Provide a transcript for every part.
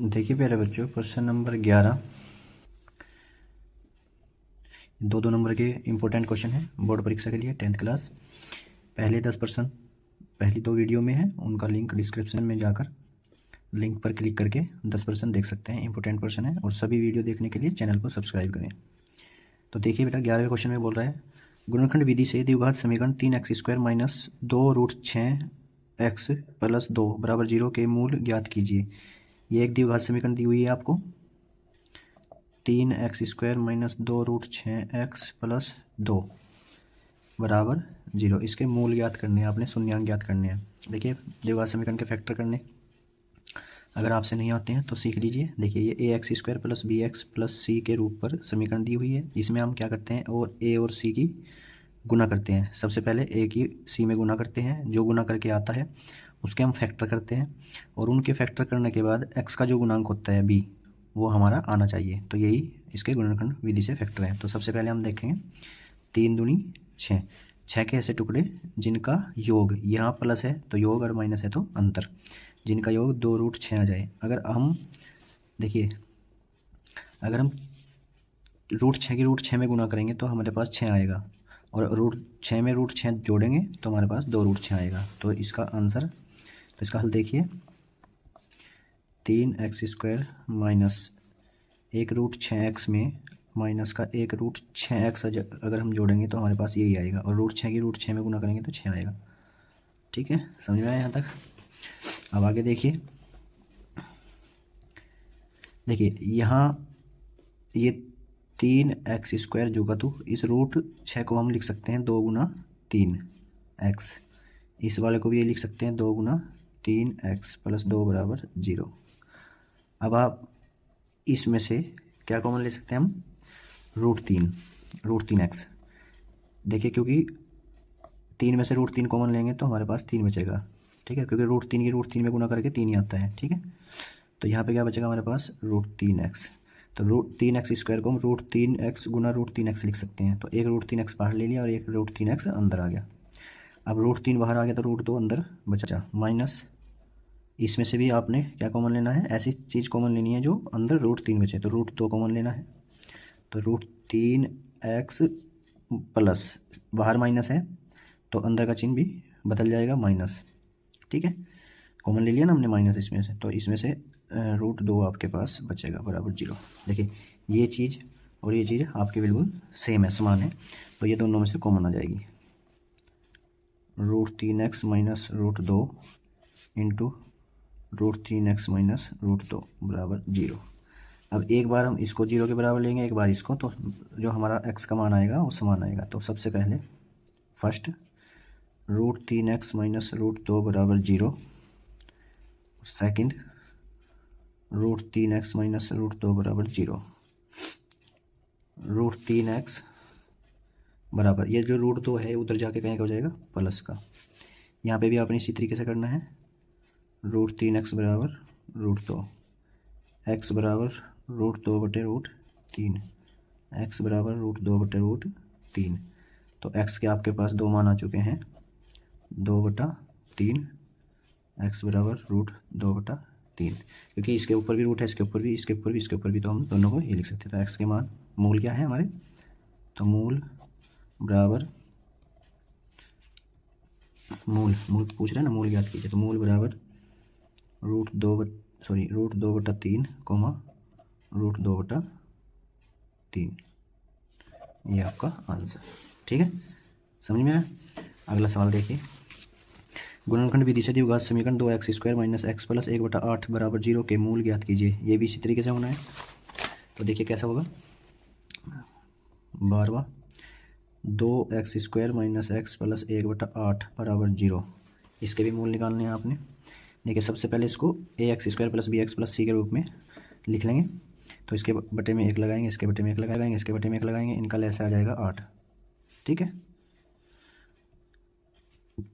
देखिए प्यारे बच्चों, क्वेश्चन नंबर 11 दो नंबर के इम्पोर्टेंट क्वेश्चन है बोर्ड परीक्षा के लिए 10th क्लास। पहले 10% पहली 2 वीडियो में है, उनका लिंक डिस्क्रिप्शन में जाकर लिंक पर क्लिक करके 10% देख सकते हैं। इंपॉर्टेंट क्वेश्चन है और सभी वीडियो देखने के लिए चैनल को सब्सक्राइब करें। तो देखिए बेटा, 11वें क्वेश्चन में बोल रहा है गुणनखंड विधि से द्विघात समीकरण 3x² माइनस 2√6x प्लस 2 बराबर 0 के मूल ज्ञात कीजिए। ये एक द्विघात समीकरण दी हुई है आपको, 3x² माइनस 2√6x प्लस 2 बराबर 0। इसके मूल ज्ञात करने हैं, आपने शून्यांक ज्ञात करने हैं। देखिए, द्विघात समीकरण के फैक्टर करने अगर आपसे नहीं आते हैं तो सीख लीजिए। देखिए, ये ax² plus bx plus c के रूप पर समीकरण दी हुई है। इसमें हम क्या करते हैं, और a और c की गुना करते हैं। सबसे पहले a की c में गुना करते हैं, जो गुना करके आता है उसके हम फैक्टर करते हैं, और उनके फैक्टर करने के बाद x का जो गुणांक होता है b, वो हमारा आना चाहिए। तो यही इसके गुणनखंड विधि से फैक्टर है। तो सबसे पहले हम देखेंगे 3 दूनी 6, 6 के ऐसे टुकड़े जिनका योग यहाँ प्लस है तो योग, और माइनस है तो अंतर, जिनका योग 2√6 आ जाए। अगर हम देखिए, अगर हम √6 की √6 में गुना करेंगे तो हमारे पास 6 आएगा, और √6 में √6 जोड़ेंगे तो हमारे पास 2√6 आएगा। तो इसका आंसर, तो इसका हल देखिए, 3x² माइनस 1√6x में माइनस का 1√6x अगर हम जोड़ेंगे तो हमारे पास यही आएगा, और √6 की √6 में गुना करेंगे तो 6 आएगा। ठीक है, समझ में आया यहाँ तक? अब आगे देखिए, यहाँ ये 3x² जोगा तो इस √6 को हम लिख सकते हैं 2 गुना 3x, इस वाले को भी ये लिख सकते हैं 2 गुना 3x प्लस 2 बराबर 0। अब आप इसमें से क्या कॉमन ले सकते हैं हम, √3x। देखिए, क्योंकि 3 में से √3 कॉमन लेंगे तो हमारे पास 3 बचेगा। ठीक है, क्योंकि √3 की √3 में गुना करके 3 ही आता है। ठीक है, तो यहाँ पे क्या बचेगा हमारे पास, √3x। तो √3x² को हम √3x गुना √3x लिख सकते हैं। तो एक √3x बाहर ले लिया और एक √3x अंदर आ गया। अब √3 बाहर आ गया तो √2 अंदर बचा, माइनस इसमें से भी आपने क्या कॉमन लेना है, ऐसी चीज़ कॉमन लेनी है जो अंदर √3 बचे, तो √2 कॉमन लेना है। तो √3x प्लस, बाहर माइनस है तो अंदर का चिन्ह भी बदल जाएगा, माइनस। ठीक है, कॉमन ले लिया ना हमने माइनस इसमें से, तो इसमें से √2 आपके पास बचेगा बराबर 0। देखिए, ये चीज़ और ये चीज़ आपकी बिल्कुल सेम है, समान है, तो ये दोनों में से कॉमन आ जाएगी। √3x minus √2 into √3x minus √2 बराबर 0। अब एक बार हम इसको 0 के बराबर लेंगे, एक बार इसको, तो जो हमारा x का मान आएगा वो समान आएगा। तो सबसे पहले फर्स्ट √3x माइनस √2 बराबर 0, सेकेंड √3x माइनस √2 बराबर 0। √3x बराबर, ये जो √2 है उधर जाके कहीं का हो जाएगा प्लस का। यहाँ पे भी आपने इसी तरीके से करना है, √3x बराबर √2, x बराबर √2 बटे √3, x बराबर √2 बटे √3। तो x के आपके पास 2 मान आ चुके हैं, 2/3, x बराबर √2 बटा 3, क्योंकि इसके ऊपर भी रूट है, इसके ऊपर भी, इसके ऊपर भी, इसके ऊपर भी, तो हम दोनों को ये लिख सकते हैं। तो x के मान, मूल क्या है हमारे, तो मूल बराबर, मूल पूछ रहे हैं ना, मूल ज्ञात कीजिए। तो मूल बराबर √2/3 कोमा √2/3, ये आपका आंसर। ठीक है, समझ में आया? अगला सवाल देखिए, गुणनखंड विधि से द्विघात समीकरण 2x² माइनस x प्लस 1/8 बराबर 0 के मूल ज्ञात कीजिए। ये भी इसी तरीके से होना है। तो देखिए कैसा होगा, 12वां 2x² माइनस x प्लस 1/8 बराबर 0, इसके भी मूल निकालने हैं आपने। देखिए, सबसे पहले इसको ax² plus bx plus c के रूप में लिख लेंगे। तो इसके बटे में 1 लगाएंगे, इसके बटे में 1 लगाएंगे, इसके बटे में 1 लगाएंगे, इनका लैसा आ जाएगा 8। ठीक है,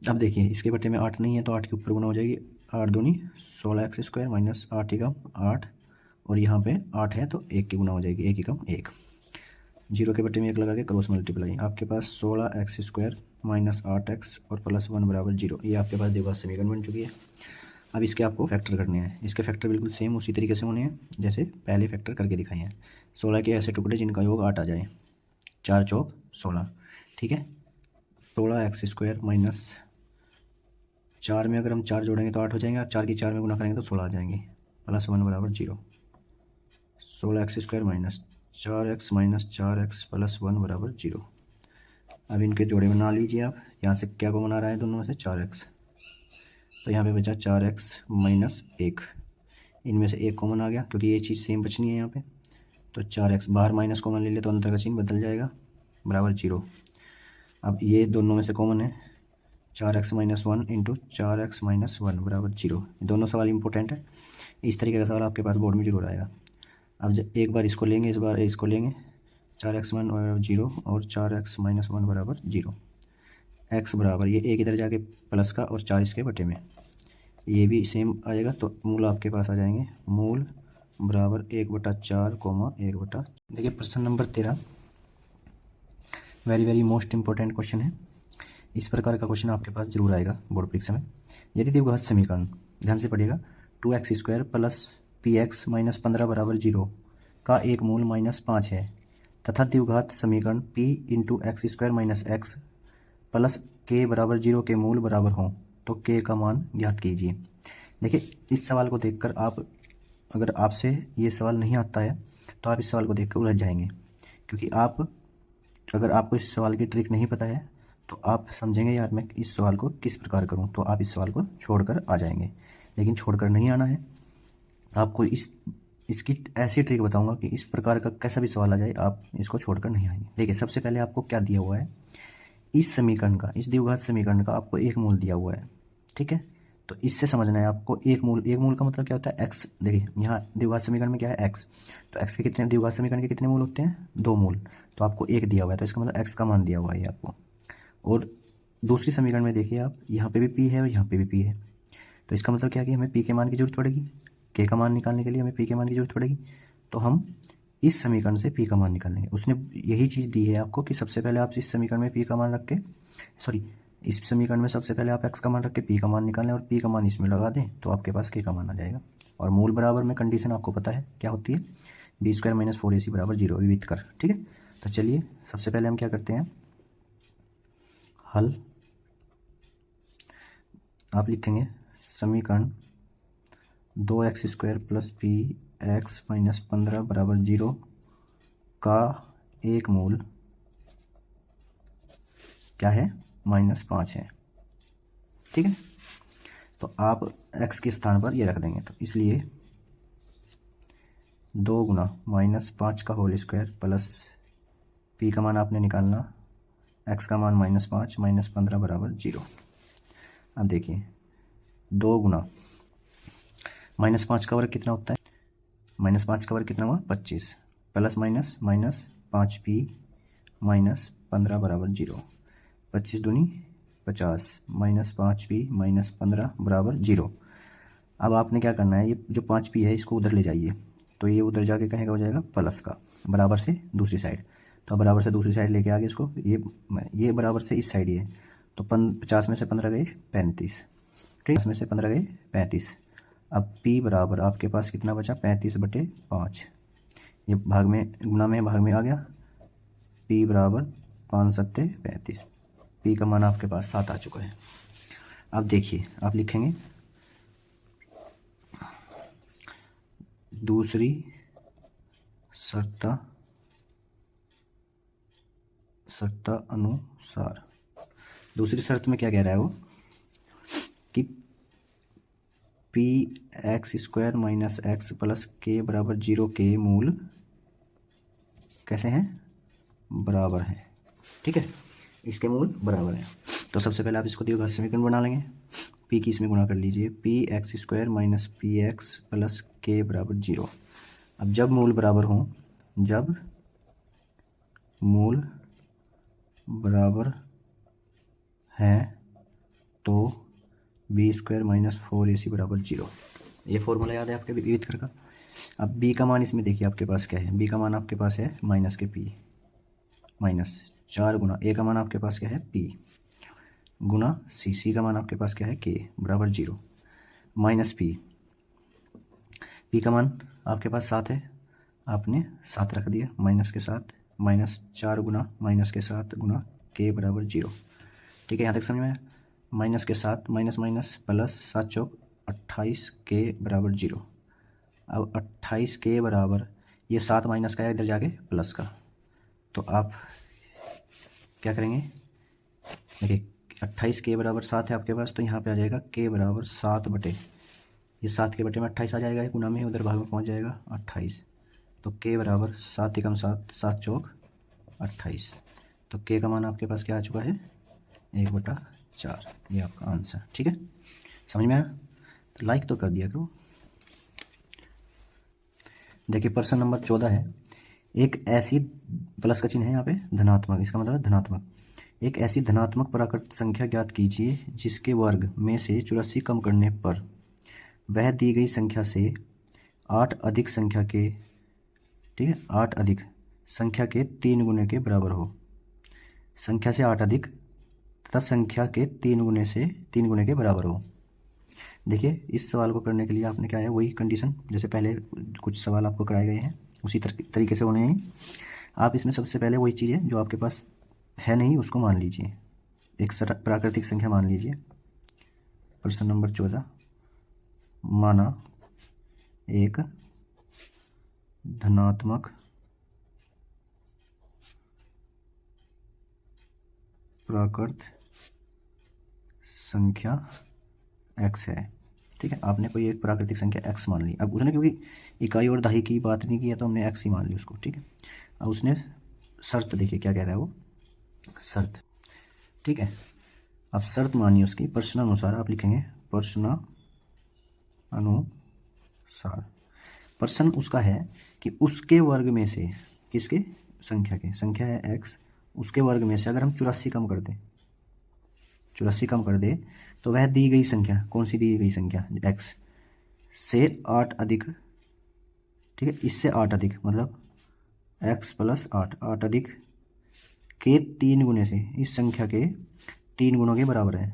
अब देखिए, इसके बटे में 8 नहीं है तो 8 के ऊपर गुना हो जाएगी, 8 दूनी 16x² माइनस 8 एकम 8, और यहाँ पे 8 है तो 1 की गुना हो जाएगी, 1 एकम 1। 0 के बटे में 1 लगा के क्रॉस मल्टीप्लाई, आपके पास 16x² माइनस 8x और प्लस 1 बराबर 0। ये आपके पास द्विघात समीकरण बन चुकी है। अब इसके आपको फैक्टर करने हैं। इसके फैक्टर बिल्कुल सेम उसी तरीके से होने हैं जैसे पहले फैक्टर करके दिखाए हैं। 16 के ऐसे टुकड़े जिनका योग 8 आ जाए, 4 चौक 16, ठीक है। 16x² माइनस 4 में अगर हम 4 जोड़ेंगे तो 8 हो जाएंगे, और 4 की 4 में गुना करेंगे तो 16 आ जाएंगे, प्लस 1 बराबर 0। 16x² minus 4x minus 4x plus 1 बराबर 0। अब इनके जोड़े बना लीजिए आप। यहाँ से क्या कॉमन आ रहा है दोनों में से? 4x, तो यहाँ पे बचा 4x माइनस 1। इनमें से एक कॉमन आ गया क्योंकि ये चीज़ सेम बचनी है यहाँ पे, तो 4x बाहर माइनस कॉमन ले ले तो अंतर का चिन्ह बदल जाएगा, बराबर 0। अब ये दोनों में से कॉमन है, 4x minus 1 into 4x minus 1 बराबर 0। दोनों सवाल इंपॉर्टेंट है, इस तरीके का सवाल आपके पास बोर्ड में जरूर आएगा। अब जब एक बार इसको लेंगे, इस बार इसको लेंगे, 4x1 बराबर 0 और 4x माइनस 1 बराबर 0। x बराबर ये एक इधर जाके प्लस का और 4 इसके बटे में, ये भी सेम आएगा, तो मूल आपके पास आ जाएंगे, मूल बराबर 1/4 कोमा 1/। देखिए प्रश्न number 13 very very most important question है। इस प्रकार का क्वेश्चन आपके पास जरूर आएगा बोर्ड परीक्षा में। यदि द्विघात समीकरण, ध्यान से पढ़िएगा, 2x² प्लस px माइनस 15 बराबर 0 का एक मूल -5 है तथा द्विघात समीकरण p into x² minus x plus k बराबर 0 के मूल बराबर हों तो k का मान ज्ञात कीजिए। देखिए इस सवाल को देखकर आप, अगर आपसे ये सवाल नहीं आता है तो आप इस सवाल को देखकर उलझ जाएंगे, क्योंकि अगर आपको इस सवाल की ट्रिक नहीं पता है तो आप समझेंगे यार मैं इस सवाल को किस प्रकार करूं, तो आप इस सवाल को छोड़कर आ जाएंगे। लेकिन छोड़कर नहीं आना है, आपको इसकी ऐसी ट्रिक बताऊंगा कि इस प्रकार का कैसा भी सवाल आ जाए आप इसको छोड़कर नहीं आएंगे। देखिए सबसे पहले आपको क्या दिया हुआ है, इस समीकरण का, इस द्विघात समीकरण का आपको एक मूल दिया हुआ है, ठीक है। तो इससे समझना है आपको एक मूल का मतलब क्या होता है? x। देखिए यहाँ द्विघात समीकरण में क्या है? x, तो x के कितने, द्विघात समीकरण के कितने मूल होते हैं? 2 मूल, तो आपको एक दिया हुआ है, तो इसका मतलब x का मान दिया हुआ है आपको। और दूसरी समीकरण में देखिए आप, यहाँ पे भी p है और यहाँ पे भी p है, तो इसका मतलब क्या है कि हमें p के मान की जरूरत पड़ेगी, k का मान निकालने के लिए हमें p के मान की जरूरत पड़ेगी। तो हम इस समीकरण से p का मान निकालेंगे। उसने यही चीज़ दी है आपको कि सबसे पहले आप इस समीकरण में p का मान रख के, इस समीकरण में सबसे पहले आप x का मान रख के p का मान निकालें और p का मान इसमें लगा दें तो आपके पास k का मान आ जाएगा। और मूल बराबर में कंडीशन आपको पता है क्या होती है? b² माइनस 4ac बराबर 0 विविध कर, ठीक है। तो चलिए सबसे पहले हम क्या करते हैं, हल। आप लिखेंगे समीकरण 2x² प्लस px माइनस 15 बराबर 0 का एक मूल क्या है? -5 है, ठीक है। तो आप x के स्थान पर ये रख देंगे, तो इसलिए 2 गुना -5 का होल स्क्वायर प्लस p का मान आपने निकालना, x का मान -5 माइनस 15 बराबर 0। अब देखिए 2 गुना -5 का वर्ग कितना होता है? -5 का वर्ग कितना हुआ? 25, plus minus minus 5p minus 15 बराबर 0, 25 दूनी 50 माइनस 5p माइनस 15 बराबर 0। अब आपने क्या करना है, ये जो 5p है इसको उधर ले जाइए, तो ये उधर जाके कहेगा हो जाएगा प्लस का, बराबर से दूसरी साइड, तो बराबर से दूसरी साइड लेके आगे इसको, ये बराबर से इस साइड, ये तो 50 में से 15 गए 35, ठीक, 50 में से 15 गए 35। अब p बराबर आपके पास कितना बचा? 35/5, ये भाग में गुना में भाग में आ गया, p बराबर 5 सत्ते 35, p का मान आपके पास 7 आ चुका है। अब देखिए आप लिखेंगे दूसरी शर्त अनुसार, दूसरी शर्त में क्या कह रहा है वो कि px² minus x plus k बराबर 0 के मूल कैसे हैं? बराबर हैं, ठीक है, इसके मूल बराबर हैं। तो सबसे पहले आप इसको द्विघात समीकरण बना लेंगे, p की इसमें गुणा कर लीजिए, px² minus px plus k बराबर 0। अब जब मूल बराबर हों, जब मूल बराबर हैं तो b² माइनस 4ac बराबर 0, ये फॉर्मूला याद है आपके विविध कर का। अब b का मान इसमें देखिए आपके पास क्या है, b का मान आपके पास है माइनस के p, माइनस 4 गुना a का मान आपके पास क्या है? p गुना c का मान आपके पास क्या है? k बराबर 0। माइनस पी का मान आपके पास 7 है, आपने 7 रख दिया माइनस के साथ, -4 गुना माइनस के 7 गुना के बराबर 0। ठीक है, यहाँ तक समझ में आया। माइनस के साथ माइनस माइनस प्लस 7 चौक 28 के बराबर 0। अब 28 के बराबर ये 7 माइनस का है इधर जाके प्लस का, तो आप क्या करेंगे, देखिए 28 के बराबर 7 है आपके पास, तो यहाँ पे आ जाएगा के बराबर 7 बटे, ये 7 के बटे में 28 आ जाएगा, गुना में उधर भाग में पहुँच जाएगा 28, तो के बराबर 7 एकम 7, 7 चौक 28, तो के का मान आपके पास क्या आ चुका है 1/4, ये आपका आंसर। ठीक है, समझ में आया, तो लाइक तो कर दिया करो। देखिए प्रश्न नंबर 14 है, एक ऐसी, प्लस का चिन्ह है यहाँ पे, धनात्मक, इसका मतलब है धनात्मक। एक ऐसी धनात्मक प्राकृत संख्या ज्ञात कीजिए जिसके वर्ग में से 84 कम करने पर वह दी गई संख्या से 8 अधिक संख्या के, ठीक है, 8 अधिक संख्या के 3 गुने के बराबर हो। संख्या से 8 अधिक तथा संख्या के 3 गुने से 3 गुने के बराबर हो। देखिए इस सवाल को करने के लिए आपने क्या है, वही कंडीशन जैसे पहले कुछ सवाल आपको कराए गए हैं उसी तरीके से होने हैं। आप इसमें सबसे पहले वही चीज़ है जो आपके पास है नहीं उसको मान लीजिए, एक प्राकृतिक संख्या मान लीजिए। प्रश्न नंबर 14, माना एक धनात्मक प्राकृत संख्या x है। ठीक है, आपने कोई एक प्राकृतिक संख्या x मान ली। अब उसने क्योंकि इकाई और दहाई की बात नहीं की है तो हमने x ही मान ली उसको। ठीक है, अब उसने शर्त, देखिए क्या कह रहा है वो, शर्त। ठीक है, अब शर्त मानिए उसकी, प्रश्नानुसार आप लिखेंगे प्रश्नानुसार। प्रश्न उसका है कि उसके वर्ग में से, किसके, संख्या है x, उसके वर्ग में से अगर हम 84 कम कर दें, 84 कम कर दे तो वह दी गई संख्या, कौन सी दी गई संख्या, x से 8 अधिक, ठीक है, इससे 8 अधिक मतलब x + 8, 8 अधिक के 3 गुने से, इस संख्या के 3 गुणों के बराबर है,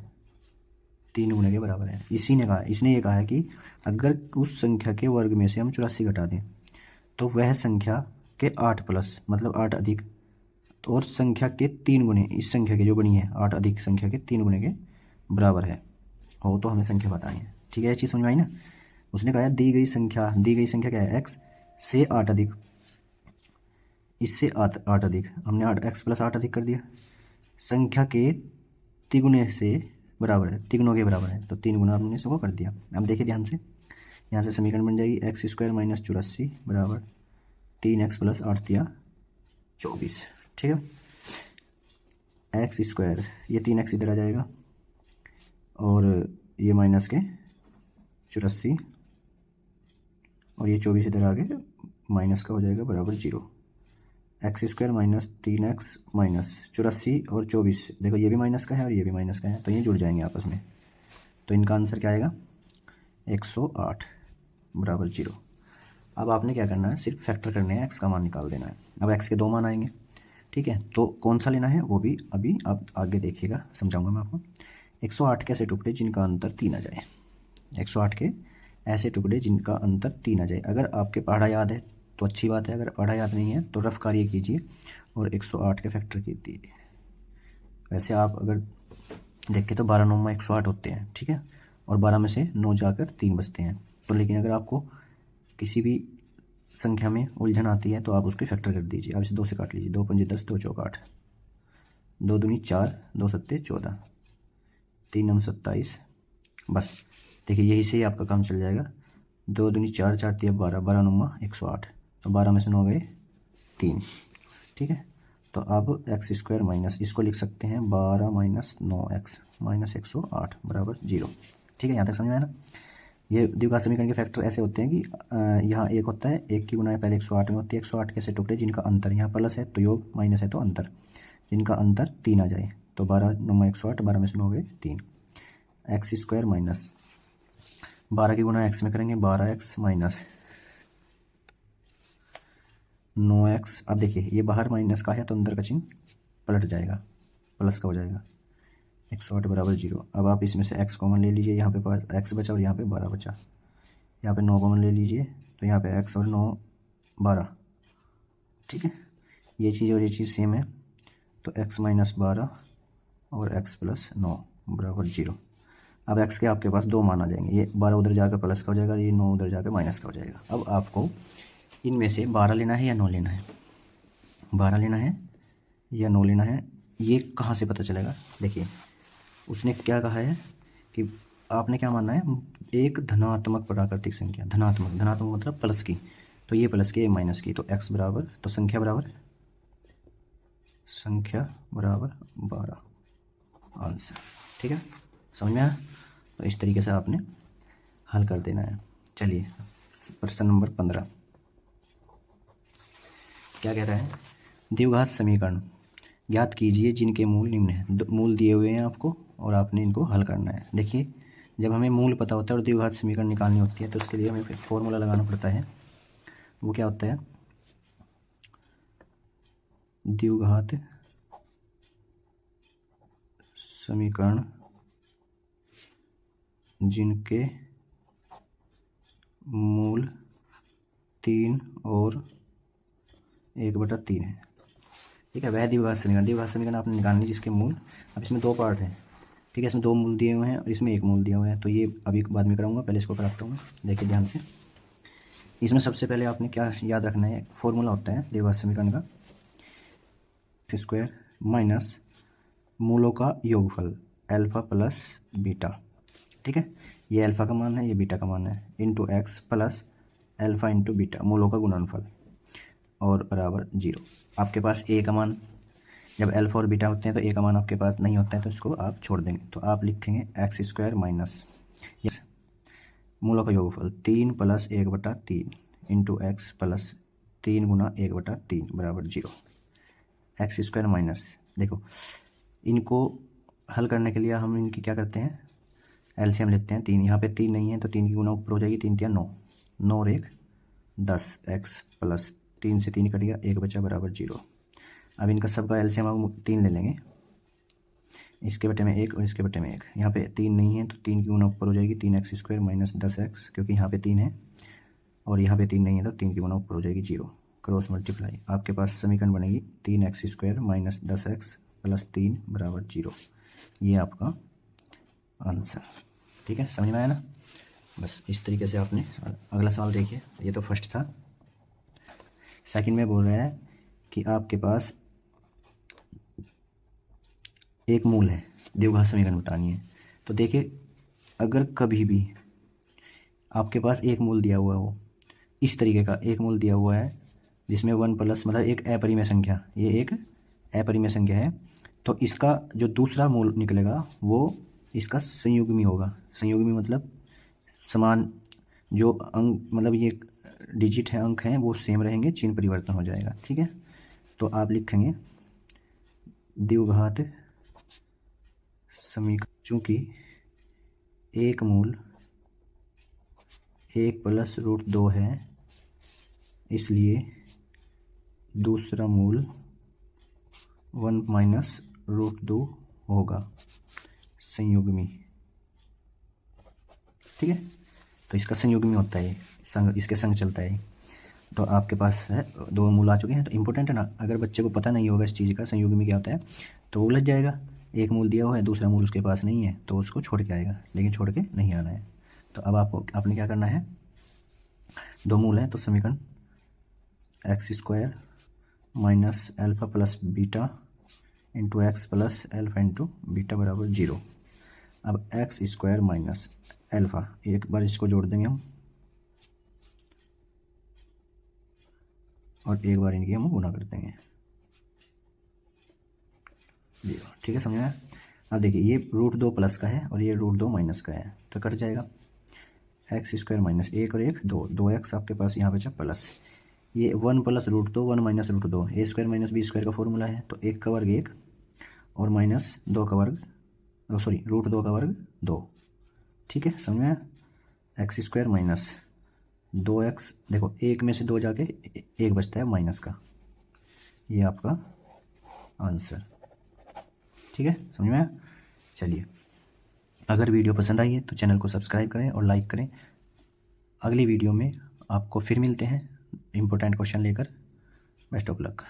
3 गुने के बराबर है। इसी ने कहा, इसने ये कहा है कि अगर उस संख्या के वर्ग में से हम 84 घटा दें तो वह संख्या के 8 प्लस मतलब 8 अधिक, तो और संख्या के 3 गुने, इस संख्या के जो बनी है 8 अधिक संख्या के 3 गुने के बराबर है हो, तो हमें संख्या बतानी है। ठीक है, ये चीज़ समझ में आई ना। उसने कहा दी गई संख्या क्या है, x से 8 अधिक, इससे 8 अधिक, हमने 8 x + 8 अधिक कर दिया, संख्या के तिगुने से बराबर है, तिगुनों के बराबर है, तो 3 गुना हमने इसको कर दिया। अब देखिए ध्यान से, यहाँ से समीकरण बन जाएगी x² - 84 बराबर 3x + 8 = 24। ठीक है, x², ये 3x इधर आ जाएगा और ये माइनस के 84 और ये 24 इधर आगे माइनस का हो जाएगा बराबर 0। x² - 3x - 84 और 24, देखो ये भी माइनस का है और ये भी माइनस का है, तो ये जुड़ जाएंगे आपस में, तो इनका आंसर क्या आएगा 108 बराबर 0। अब आपने क्या करना है, सिर्फ फैक्टर करने हैं, x का मान निकाल देना है। अब x के 2 मान आएंगे। ठीक है, तो कौन सा लेना है वो भी अभी आप आगे देखिएगा, समझाऊंगा मैं आपको। 108 के ऐसे टुकड़े जिनका अंतर 3 आ जाए, 108 के ऐसे टुकड़े जिनका अंतर 3 आ जाए। अगर आपके पढ़ा याद है तो अच्छी बात है, अगर पढ़ा याद नहीं है तो रफ कार्य कीजिए और 108 के फैक्टर कीजिए। वैसे आप अगर देखें तो 12 9 108 होते हैं। ठीक है, और 12 में से 9 जाकर 3 बचते हैं, तो लेकिन अगर आपको किसी भी संख्या में उलझन आती है तो आप उसके फैक्टर कर दीजिए। आप इसे 2 से काट लीजिए, 2 पंजे 10, 2 चौक 8, 2 दूनी 4, 2 सत्ते 14, 3 नम 27, बस देखिए यही से ही आपका काम चल जाएगा। 2 दूनी 4, 4 तिया 12, 12 9 108, तो 12 में से 9 गए 3। ठीक है, तो अब x² माइनस, इसको लिख सकते हैं 12 - 9x - 108 बराबर 0। ठीक है, यहाँ तक समझ में आया ना। ये द्विघात समीकरण के फैक्टर ऐसे होते हैं कि यहाँ एक होता है, एक की गुना पहले 108 में होती है। 108 के ऐसे टुकड़े जिनका अंतर, यहाँ प्लस है तो योग, माइनस है तो अंतर, जिनका अंतर 3 आ जाए, तो 12 9 108, 12 में से 9 गए 3। x² माइनस 12 की गुना x में करेंगे 12x माइनस 9x। अब देखिए ये बाहर माइनस का है तो अंदर का चिन्ह पलट जाएगा, प्लस का हो जाएगा। 108 बराबर 0। अब आप इसमें से x कॉमन ले लीजिए, यहाँ पे पास x बचा और यहाँ पे 12 बचा। यहाँ पे 9 कॉमन ले लीजिए तो यहाँ पे x और 9 12। ठीक है, ये चीज़ और ये चीज़ सेम है, तो x माइनस 12 और x प्लस 9 बराबर 0। अब x के आपके पास दो मान आ जाएंगे, ये 12 उधर जाकर प्लस का हो जाएगा, ये 9 उधर जाकर माइनस का हो जाएगा। अब आपको इनमें से 12 लेना है या 9 लेना है, 12 लेना है या 9 लेना है, ये कहाँ से पता चलेगा? देखिए उसने क्या कहा है कि आपने क्या मानना है, एक धनात्मक प्राकृतिक संख्या, धनात्मक धनात्मक मतलब प्लस की, तो ये प्लस की ये माइनस की, तो x बराबर, तो संख्या बराबर 12 आंसर। ठीक है, समझ में आया? तो इस तरीके से आपने हल कर देना है। चलिए प्रश्न नंबर 15 क्या कह रहा है, द्विघात समीकरण ज्ञात कीजिए जिनके मूल निम्न है। मूल दिए हुए हैं आपको और आपने इनको हल करना है। देखिए जब हमें मूल पता होता है और द्विघात समीकरण निकालनी होती है तो उसके लिए हमें फिर फॉर्मूला लगाना पड़ता है। वो क्या होता है, द्विघात समीकरण जिनके मूल 3 और 1/3 है। ठीक है, वह द्विघात समीकरण, द्विघात समीकरण आपने निकालनी जिसके मूल, अब इसमें दो पार्ट हैं। ठीक है, इसमें 2 मूल दिए हुए हैं और इसमें 1 मूल दिया हुआ है, तो ये अभी बाद में कराऊंगा, पहले इसको कराता हूँ। देखिए ध्यान से, इसमें सबसे पहले आपने क्या याद रखना है, फॉर्मूला होता है द्विघात समीकरण का, x² माइनस मूलों का योगफल अल्फा प्लस बीटा। ठीक है, ये अल्फा का मान है, ये बीटा का मान है, into x plus alpha into beta, मूलों का गुणनफल, और बराबर 0। आपके पास a का मान, जब अल्फा और बीटा होते हैं तो a का मान आपके पास नहीं होता है, तो इसको आप छोड़ देंगे, तो आप लिखेंगे x² माइनस मूलों का योगफल 3 + 1/3 इंटू x प्लस 3 गुना 1/3 बराबर 0। x² माइनस, देखो इनको हल करने के लिए हम इनकी क्या करते हैं, एलसीएम लेते हैं। 3 यहाँ पे 3 नहीं है तो 3 की गुना ऊपर हो जाएगी, 3 × 9, 9 और 1 10, x प्लस 3 से 3 कट गया, 1 बचा बराबर 0। अब इनका सबका एलसीएम हम 3 ले लेंगे, इसके बटे में 1 और इसके बटे में 1। यहाँ पे 3 नहीं है तो 3 की गुना ऊपर हो जाएगी, 3x² माइनस 10x, क्योंकि यहाँ पे 3 है और यहाँ पे 3 नहीं है तो 3 की गुना ऊपर हो जाएगी 0। क्रॉस मल्टीप्लाई, आपके पास समीकरण बनेगी 3x² माइनस 10x प्लस 3 बराबर 0। ये आपका आंसर। ठीक है, समझ में आया ना? बस इस तरीके से आपने, अगला सवाल देखिए, ये तो फर्स्ट था। सेकंड में बोल रहा है कि आपके पास एक मूल है, द्विघात समीकरण बतानी है। तो देखिए अगर कभी भी आपके पास एक मूल दिया हुआ हो, इस तरीके का एक मूल दिया हुआ है जिसमें 1 प्लस मतलब एक अपरिमेय संख्या, ये एक अपरिमेय संख्या है, तो इसका जो दूसरा मूल निकलेगा वो इसका संयुग्मी होगा। संयुग्मी मतलब समान, जो अंक मतलब ये डिजिट है, अंक हैं, वो सेम रहेंगे, चिन्ह परिवर्तन हो जाएगा। ठीक है, तो आप लिखेंगे द्विघात समीकरण, चूँकि एक मूल 1 + √2 है, इसलिए दूसरा मूल 1 - √2 होगा, संयुग्मी। ठीक है, तो इसका संयुग्मी होता है, संग, इसके संग चलता है। तो आपके पास है 2 मूल आ चुके हैं, तो इम्पोर्टेंट है ना, अगर बच्चे को पता नहीं होगा इस चीज़ का संयुग्मी क्या होता है तो वो उलझ जाएगा। एक मूल दिया हुआ है, दूसरा मूल उसके पास नहीं है, तो उसको छोड़ के आएगा, लेकिन छोड़ के नहीं आना है। तो अब आपने क्या करना है, 2 मूल है तो समीकरण x² minus alpha plus beta into x plus alpha into beta बराबर 0। अब x² माइनस अल्फा, एक बार इसको जोड़ देंगे हम और एक बार इनकी हम गुना कर देंगे 0। ठीक है, समझ में? अब देखिए ये √2 प्लस का है और ये √2 माइनस का है, तो कट जाएगा। x² माइनस 1 और 1 2, 2x आपके पास यहाँ बचा प्लस, ये 1 + √2 1 - √2, a² माइनस b² का फॉर्मूला है, तो 1 का वर्ग 1 और माइनस 2 का वर्ग, सॉरी √2 का वर्ग 2। ठीक है, समझ में? x² माइनस 2x, देखो 1 में से 2 जाके 1 बचता है माइनस का, ये आपका आंसर। ठीक है, समझ में? चलिए, अगर वीडियो पसंद आई है तो चैनल को सब्सक्राइब करें और लाइक करें। अगली वीडियो में आपको फिर मिलते हैं इम्पोर्टेंट क्वेश्चन लेकर। Best of luck.